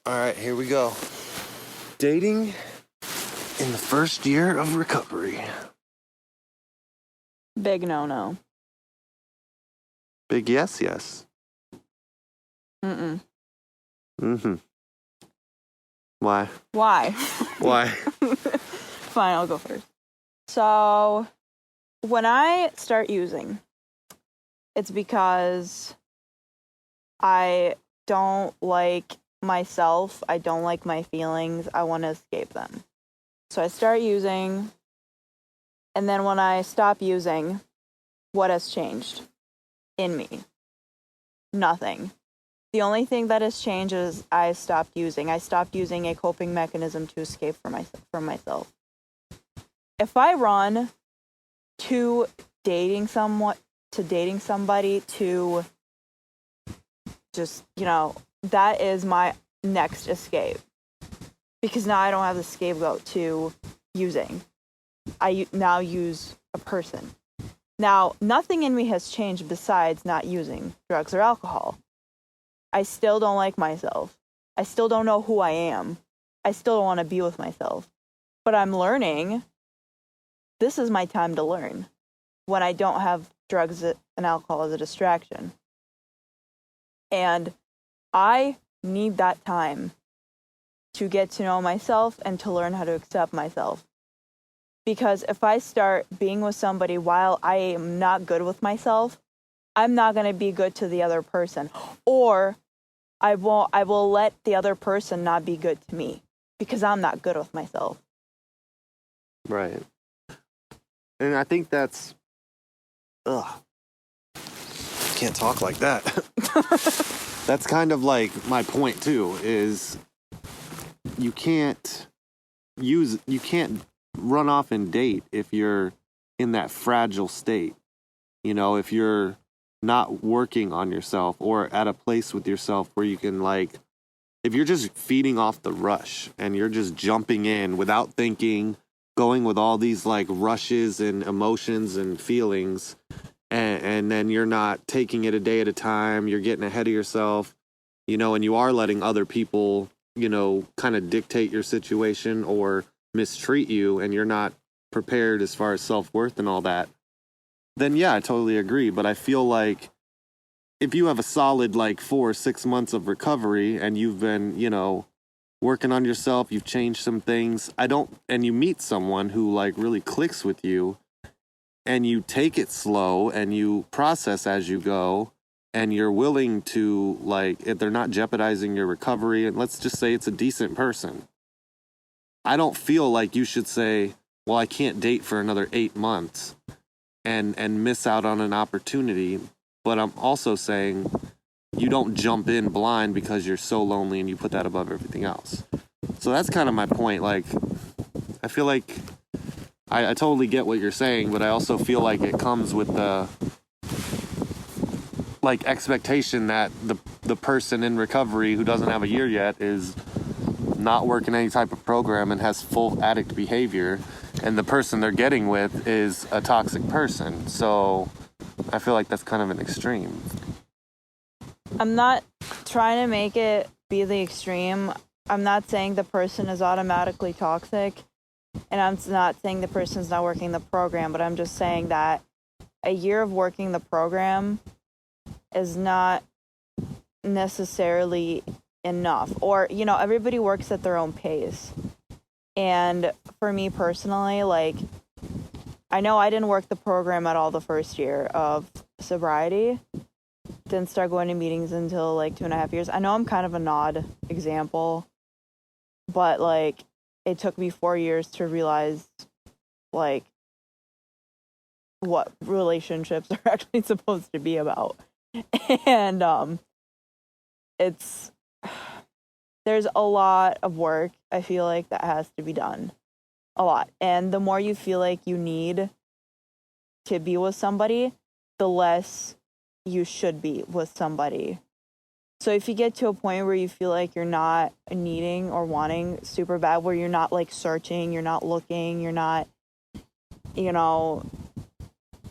All right, here we go. Dating in the first year of recovery. Big no. Big yes. Mm-mm. Mm-hmm. Why? Why? Why? Fine, I'll go first. So, when I start using, it's because I don't like myself. I don't like my feelings. I want to escape them. So I start using, and then when I stop using, what has changed in me? Nothing. The only thing that has changed is I stopped using. I stopped using a coping mechanism to escape from myself. If I run to dating somebody to just, that is my next escape. Because now I don't have the scapegoat to using. I now use a person. Now, nothing in me has changed besides not using drugs or alcohol. I still don't like myself. I still don't know who I am. I still don't want to be with myself. But I'm learning. This is my time to learn when I don't have drugs and alcohol as a distraction. And I need that time to get to know myself and to learn how to accept myself. Because if I start being with somebody while I am not good with myself, I'm not going to be good to the other person. Or I will let the other person not be good to me because I'm not good with myself. Right. And I think that's... Can't talk like that. That's kind of like my point too, is you can't run off and date if you're in that fragile state. If you're not working on yourself or at a place with yourself where you can, if you're just feeding off the rush and you're just jumping in without thinking, going with all these rushes and emotions and feelings, and then you're not taking it a day at a time, you're getting ahead of yourself, and you are letting other people, kind of dictate your situation or mistreat you, and you're not prepared as far as self-worth and all that, then yeah, I totally agree. But I feel like if you have a solid 4 or 6 months of recovery and you've been, working on yourself, you've changed some things, and you meet someone who really clicks with you, and you take it slow and you process as you go, and you're willing to, if they're not jeopardizing your recovery, and let's just say it's a decent person, I don't feel like you should say, well, I can't date for another 8 months and miss out on an opportunity. But I'm also saying you don't jump in blind because you're so lonely and you put that above everything else. So that's kind of my point. I feel like I totally get what you're saying, but I also feel like it comes with the expectation that the person in recovery who doesn't have a year yet is not working any type of program and has full addict behavior, and the person they're getting with is a toxic person. So I feel like that's kind of an extreme. I'm not trying to make it be the extreme. I'm not saying the person is automatically toxic, and I'm not saying the person's not working the program, but I'm just saying that a year of working the program is not necessarily enough. Or, everybody works at their own pace. And for me personally, I know I didn't work the program at all the first year of sobriety. Didn't start going to meetings until 2.5 years. I know I'm kind of an odd example, but it took me 4 years to realize what relationships are actually supposed to be about. And there's a lot of work, I feel like, that has to be done. A lot. And the more you feel like you need to be with somebody, the less you should be with somebody. So if you get to a point where you feel like you're not needing or wanting super bad, where you're not searching, you're not looking, you're not,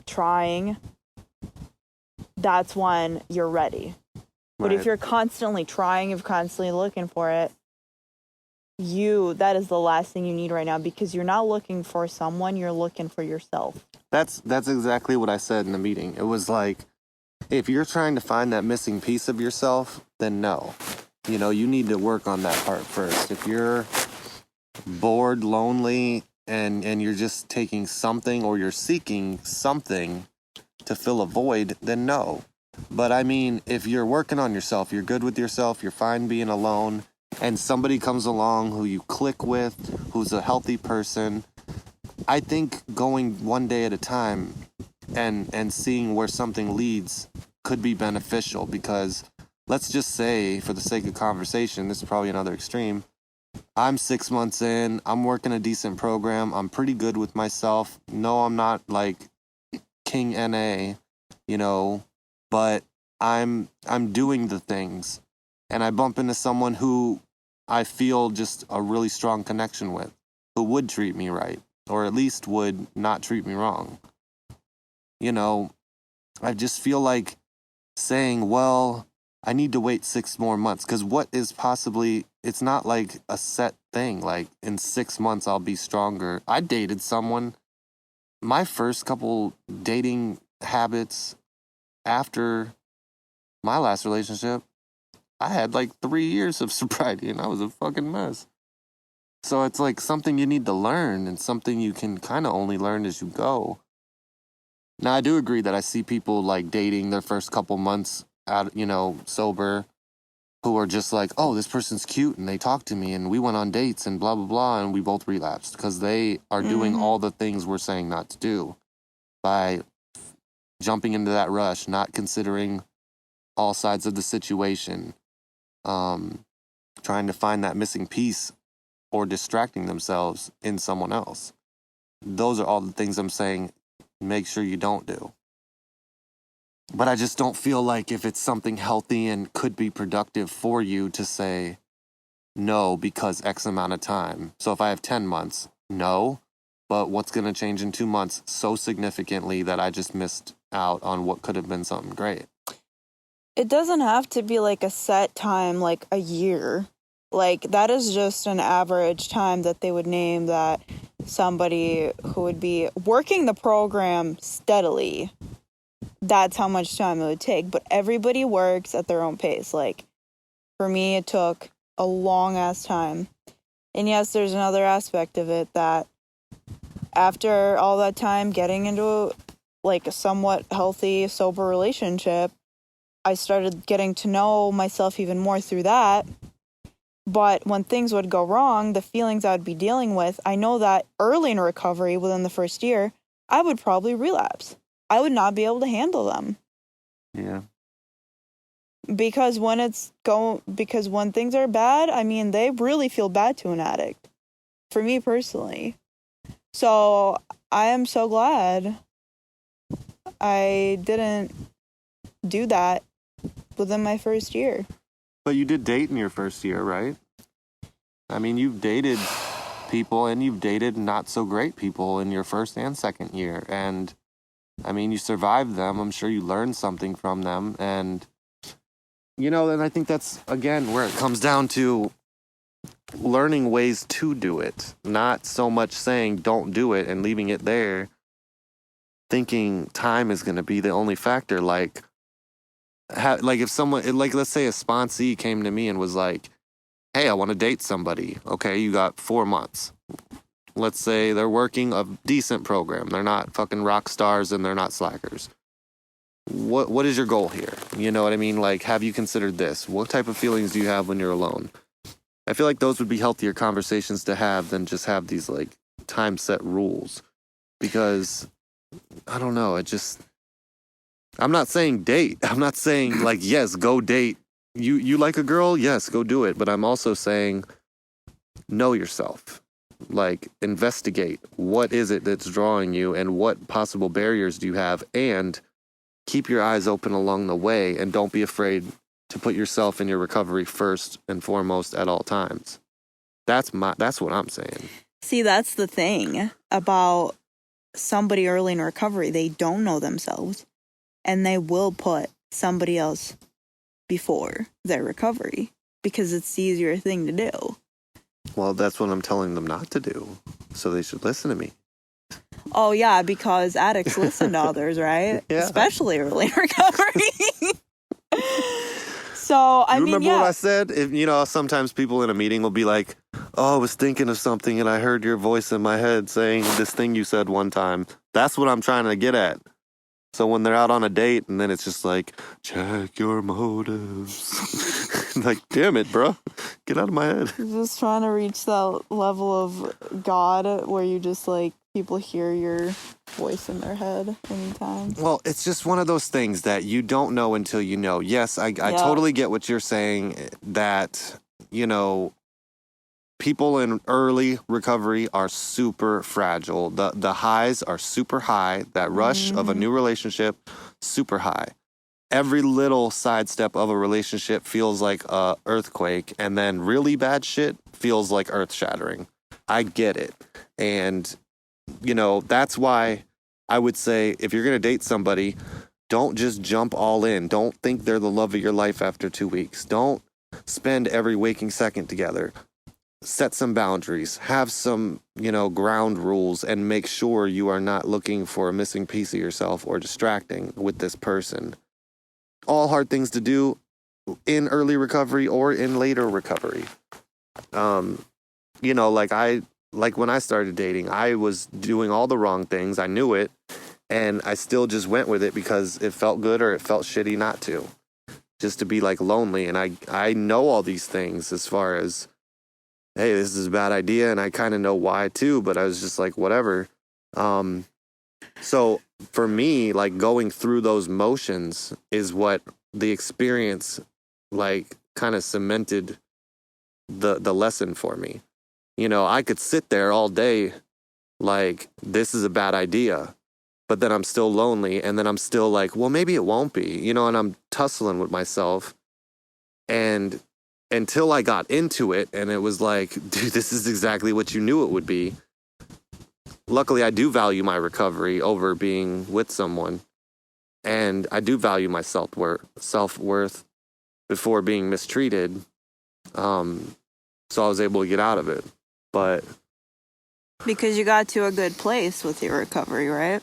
trying, that's when you're ready. But if you're constantly trying, you're constantly looking for it, that is the last thing you need right now, because you're not looking for someone, you're looking for yourself. That's exactly what I said in the meeting. It was like, if you're trying to find that missing piece of yourself, then no. You know, you need to work on that part first. If you're bored, lonely, and you're just taking something, or you're seeking something to fill a void, then no. But I mean, if you're working on yourself, you're good with yourself, you're fine being alone, and somebody comes along who you click with, who's a healthy person, I think going one day at a time and seeing where something leads could be beneficial, because let's just say, for the sake of conversation, this is probably another extreme, I'm 6 months in, I'm working a decent program, I'm pretty good with myself. No, I'm not like King NA, you know, but I'm doing the things, and I bump into someone who I feel just a really strong connection with, who would treat me right, or at least would not treat me wrong. You know, I just feel like saying, well, I need to wait 6 more months, because what is possibly, it's not like a set thing, like in 6 months I'll be stronger. I dated someone, my first couple dating habits after my last relationship, I had like 3 years of sobriety, and I was a fucking mess. So it's like something you need to learn, and something you can kind of only learn as you go. Now, I do agree that I see people like dating their first couple months out, you know, sober, who are just like, oh, this person's cute, and they talked to me, and we went on dates, and blah, blah, blah, and we both relapsed, because they are doing all the things we're saying not to do by jumping into that rush, not considering all sides of the situation, trying to find that missing piece, or distracting themselves in someone else. Those are all the things I'm saying make sure you don't do. But I just don't feel like, if it's something healthy and could be productive for you, to say no because X amount of time. So if I have 10 months, no. But what's going to change in 2 months so significantly that I just missed out on what could have been something great? It doesn't have to be like a set time, like a year. Like, that is just an average time that they would name that somebody who would be working the program steadily, that's how much time it would take. But everybody works at their own pace. Like, for me, it took a long ass time. And yes, there's another aspect of it, that after all that time getting into like a somewhat healthy, sober relationship, I started getting to know myself even more through that. But when things would go wrong, the feelings I would be dealing with, I know that early in recovery, within the first year, I would probably relapse. I would not be able to handle them. Yeah. Because when things are bad, I mean, they really feel bad to an addict. For me personally. So I am so glad I didn't do that within my first year. But you did date in your first year, right? I mean, you've dated people, and you've dated not so great people in your first and second year. And I mean, you survived them. I'm sure you learned something from them. And, you know, and I think that's, again, where it comes down to learning ways to do it. Not so much saying don't do it and leaving it there, thinking time is going to be the only factor. Like if someone, like, let's say a sponsee came to me and was like, hey, I want to date somebody. Okay, you got 4 months. Let's say they're working a decent program. They're not fucking rock stars, and they're not slackers. What is your goal here? You know what I mean? Like, have you considered this? What type of feelings do you have when you're alone? I feel like those would be healthier conversations to have than just have these like time set rules. Because I don't know, I'm not saying date. I'm not saying like, yes, go date. You like a girl? Yes, go do it. But I'm also saying know yourself. Like, investigate. What is it that's drawing you, and what possible barriers do you have? And keep your eyes open along the way, and don't be afraid to put yourself in your recovery first and foremost at all times. That's what I'm saying. See, that's the thing about somebody early in recovery. They don't know themselves, and they will put somebody else before their recovery because it's the easier thing to do. Well, that's what I'm telling them not to do. So they should listen to me. Oh, yeah, because addicts listen to others, right? Yeah. Especially early in recovery. So, I You mean, remember what yeah. I said? If, you know, sometimes people in a meeting will be like, oh, I was thinking of something and I heard your voice in my head saying this thing you said one time. That's what I'm trying to get at. So when they're out on a date and then it's just like, check your motives. Like, damn it, bro. Get out of my head. Just trying to reach that level of God where you just, like, people hear your voice in their head anytime. Well, it's just one of those things that you don't know until you know. Yes, I totally get what you're saying, that, you know, people in early recovery are super fragile. The highs are super high. That rush of a new relationship, super high. Every little sidestep of a relationship feels like a earthquake, and then really bad shit feels like earth shattering. I get it. And, you know, that's why I would say if you're going to date somebody, don't just jump all in. Don't think they're the love of your life after 2 weeks. Don't spend every waking second together. Set some boundaries, have some, you know, ground rules, and make sure you are not looking for a missing piece of yourself or distracting with this person. All hard things to do in early recovery or in later recovery. You know, like when I started dating, I was doing all the wrong things. I knew it, and I still just went with it because it felt good or it felt shitty not to. Just to be like lonely. And I know all these things as far as, hey, this is a bad idea, and I kind of know why too, but I was just like, whatever. So for me, like, going through those motions is what the experience, like, kind of cemented the lesson for me. You know, I could sit there all day like, this is a bad idea, but then I'm still lonely, and then I'm still like, well, maybe it won't be, you know, and I'm tussling with myself. And until I got into it and it was like, dude, this is exactly what you knew it would be. Luckily, I do value my recovery over being with someone. And I do value my self-worth before being mistreated. So I was able to get out of it. But Because you got to a good place with your recovery, right?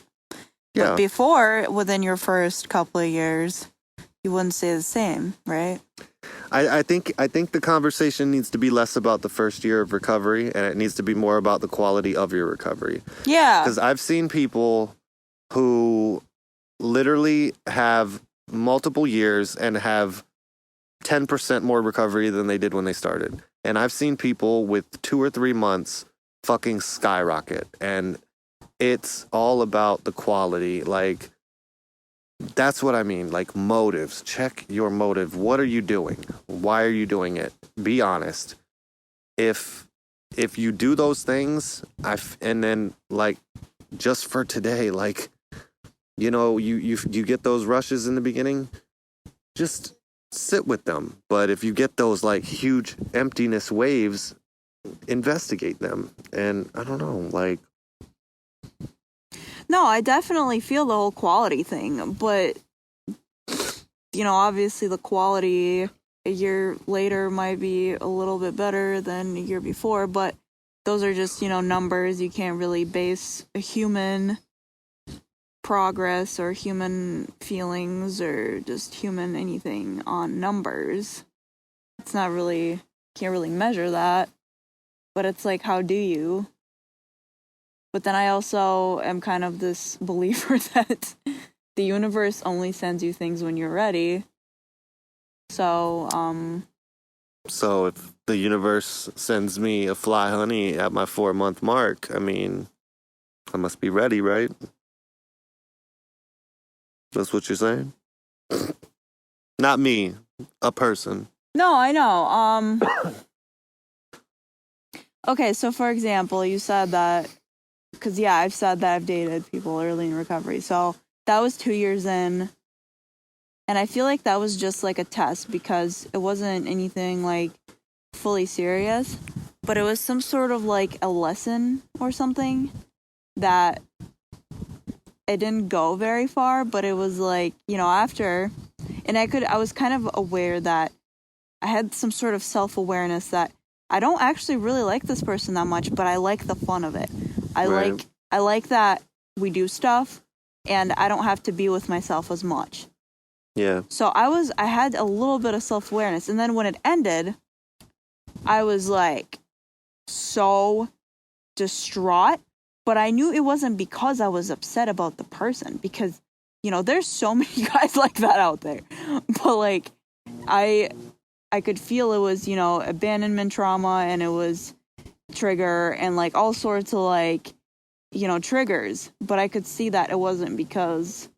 yeah. But before, within your first couple of years, you wouldn't say the same, right? I think the conversation needs to be less about the first year of recovery, and it needs to be more about the quality of your recovery. Yeah. Because I've seen people who literally have multiple years and have 10% more recovery than they did when they started. And I've seen people with 2 or 3 months fucking skyrocket. And it's all about the quality. Like, that's what I mean. Like, motives. Check your motive. What are you doing? Why are you doing it? Be honest. If you do those things, and then, like, just for today, like, you know, you get those rushes in the beginning, just sit with them. But if you get those, like, huge emptiness waves, investigate them. And I don't know, like, No, I definitely feel the whole quality thing, but, you know, obviously the quality a year later might be a little bit better than a year before, but those are just, you know, numbers. You can't really base a human progress or human feelings or just human anything on numbers. It's not really, can't really measure that, but it's like, how do you? But then I also am kind of this believer that the universe only sends you things when you're ready. So if the universe sends me a fly honey at my 4-month mark, I mean, I must be ready, right? That's what you're saying? Not me, a person. no, I know. Okay, so for example, you said that, because yeah, I've said that I've dated people early in recovery. So that was 2 years in. And I feel like that was just like a test because it wasn't anything like fully serious, but it was some sort of like a lesson or something that it didn't go very far, but it was like, you know, after, and I was kind of aware that I had some sort of self-awareness that I don't actually really like this person that much, but I like the fun of it. I Right. like that we do stuff and I don't have to be with myself as much. Yeah. So I had a little bit of self-awareness, and then when it ended, I was like so distraught, but I knew it wasn't because I was upset about the person, because there's so many guys like that out there. But like I could feel it was, abandonment trauma, and it was trigger and like all sorts of like, triggers, but I could see that it wasn't because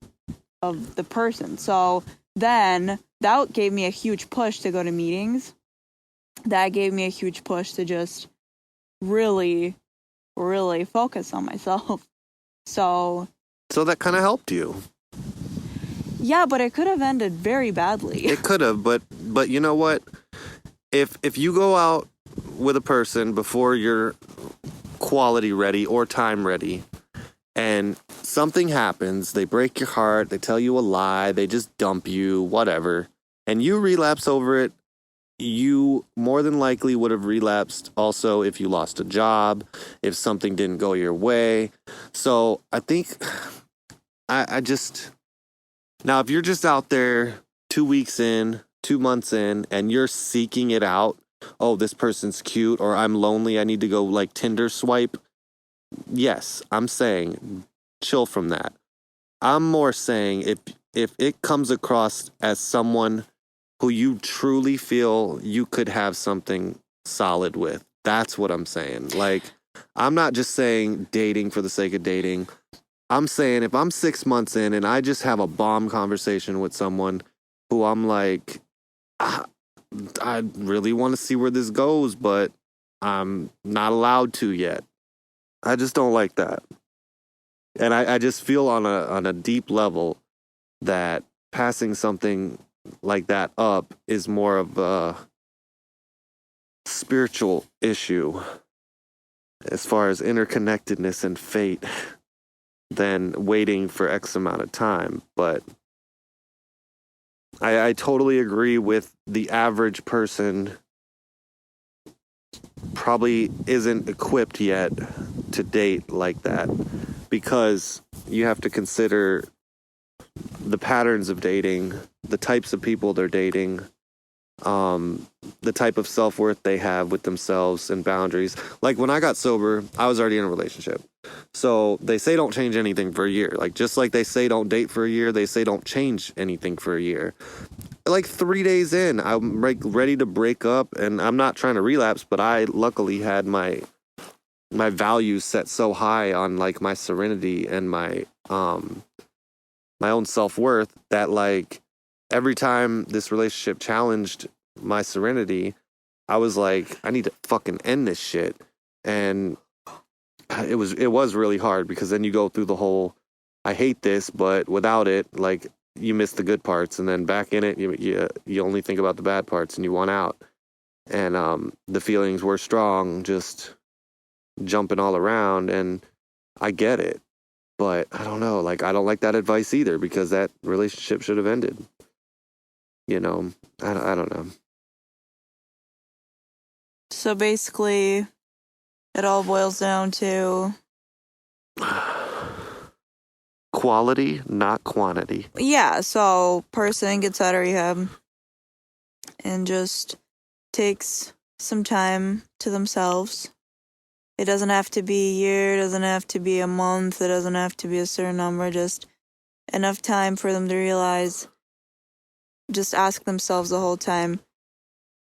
of the person. So then that gave me a huge push to go to meetings. That gave me a huge push to just really, really focus on myself. So that kind of helped you. yeah, but it could have ended very badly. It could have, but you know what? If you go out with a person before you're quality ready or time ready, and something happens, they break your heart, they tell you a lie, they just dump you, whatever, and you relapse over it, you more than likely would have relapsed also if you lost a job, if something didn't go your way. So I think I just, now if you're just out there 2 weeks in, 2 months in, and you're seeking it out, oh, this person's cute, or I'm lonely, I need to go like Tinder swipe. Yes, I'm saying chill from that. I'm more saying if it comes across as someone who you truly feel you could have something solid with, that's what I'm saying. Like, I'm not just saying dating for the sake of dating. I'm saying if I'm 6 months in and I just have a bomb conversation with someone who I'm like, I really want to see where this goes, but I'm not allowed to yet. I just don't like that. And I just feel on a deep level that passing something like that up is more of a spiritual issue as far as interconnectedness and fate than waiting for X amount of time. But I totally agree with the average person probably isn't equipped yet to date like that, because you have to consider the patterns of dating, the types of people they're dating, the type of self-worth they have with themselves and boundaries. Like when I got sober, I was already in a relationship. So they say don't change anything for a year. Like just like they say don't date for a year, they say don't change anything for a year. Like 3 days in, I'm like ready to break up, and I'm not trying to relapse, but I luckily had my values set so high on like my serenity and my own self-worth that like every time this relationship challenged my serenity, I was like, I need to fucking end this shit. And it was really hard, because then you go through the whole, I hate this, but without it, like you miss the good parts, and then back in it, you only think about the bad parts and you want out. And the feelings were strong, just jumping all around, and I get it. But I don't know, like I don't like that advice either, because that relationship should have ended. I don't know. So basically, it all boils down to Quality, not quantity. yeah. So person gets out of rehab and just takes some time to themselves. It doesn't have to be a year, it doesn't have to be a month, it doesn't have to be a certain number, just enough time for them to realize, just ask themselves the whole time,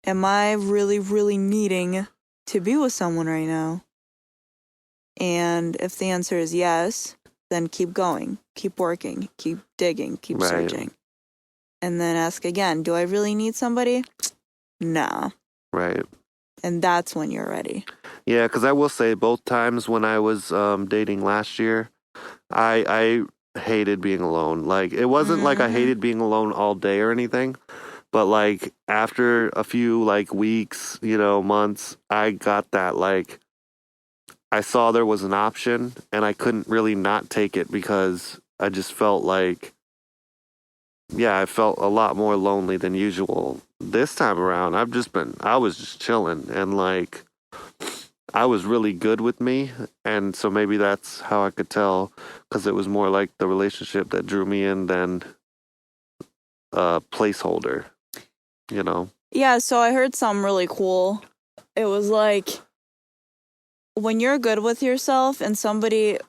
am I really, really needing to be with someone right now? And if the answer is yes, then keep going, keep working, keep digging, keep Right. searching. And then ask again, do I really need somebody? Nah. Right. And that's when you're ready. Yeah, because I will say both times when I was dating last year, I hated being alone. Like, it wasn't like I hated being alone all day or anything, but like after a few like weeks, months, I got that like I saw there was an option and I couldn't really not take it, because I just felt like yeah, I felt a lot more lonely than usual. This time around, I was just chilling and like, I was really good with me. And so maybe that's how I could tell because it was more like the relationship that drew me in than a placeholder, you know? Yeah, so I heard something really cool. It was like when you're good with yourself and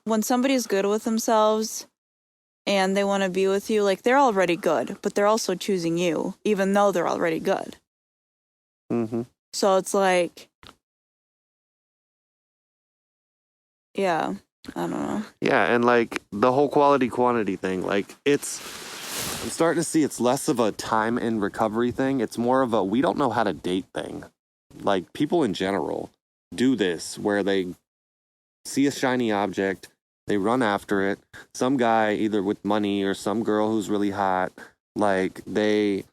when somebody's good with themselves and they want to be with you, like they're already good, but they're also choosing you, even though they're already good. Mm-hmm. So it's like, yeah, I don't know. Yeah, and like the whole quality quantity thing, like I'm starting to see it's less of a time in recovery thing. It's more of a we don't know how to date thing. Like people in general do this where they see a shiny object, they run after it. Some guy either with money or some girl who's really hot, like they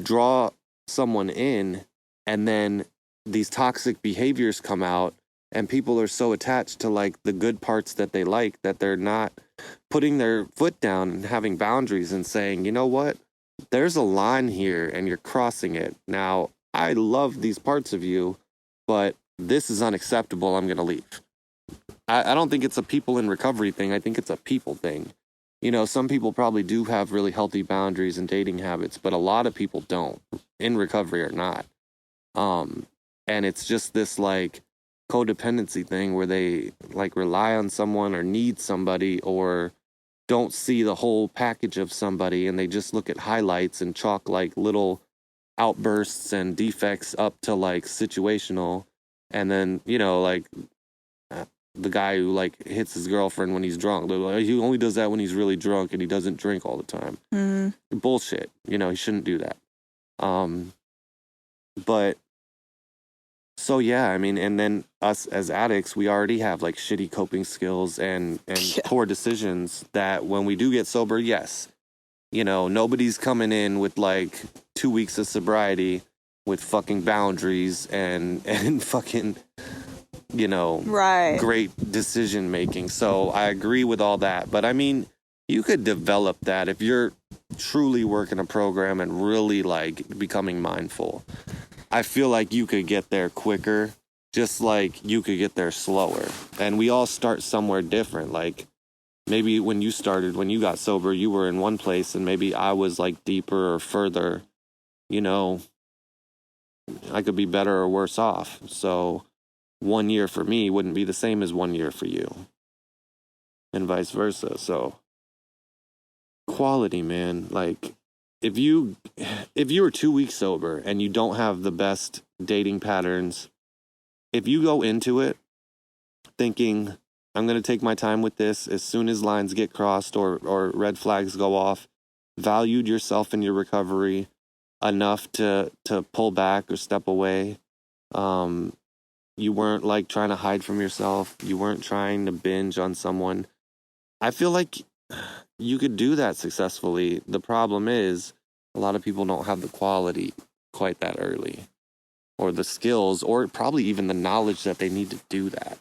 draw someone in and then these toxic behaviors come out and people are so attached to like the good parts that they like that they're not putting their foot down and having boundaries and saying, you know what, there's a line here and you're crossing it. Now, I love these parts of you, but this is unacceptable. I'm going to leave. I don't think it's a people in recovery thing. I think it's a people thing. You know, some people probably do have really healthy boundaries and dating habits, but a lot of people don't, in recovery or not. And it's just this like codependency thing where they like rely on someone or need somebody or don't see the whole package of somebody and they just look at highlights and chalk like little outbursts and defects up to like situational. And then, you know, like the guy who like hits his girlfriend when he's drunk. They're like, he only does that when he's really drunk and he doesn't drink all the time. Mm-hmm. Bullshit. You know, he shouldn't do that. But so yeah, I mean, and then us as addicts, we already have like shitty coping skills and poor decisions that when we do get sober, yes, you know, nobody's coming in with like 2 weeks of sobriety with fucking boundaries and fucking, you know, Right. great decision making. So I agree with all that. But I mean, you could develop that if you're truly working a program and really like becoming mindful. I feel like you could get there quicker, just like you could get there slower. And we all start somewhere different. Like maybe when you got sober, you were in one place and maybe I was like deeper or further, you know, I could be better or worse off. So 1 year for me wouldn't be the same as 1 year for you and vice versa. So quality, man, like if you were 2 weeks sober and you don't have the best dating patterns, if you go into it thinking I'm going to take my time with this, as soon as lines get crossed or red flags go off, valued yourself in your recovery enough to pull back or step away, you weren't like trying to hide from yourself, you weren't trying to binge on someone, I feel like you could do that successfully. The problem is a lot of people don't have the quality quite that early or the skills or probably even the knowledge that they need to do that.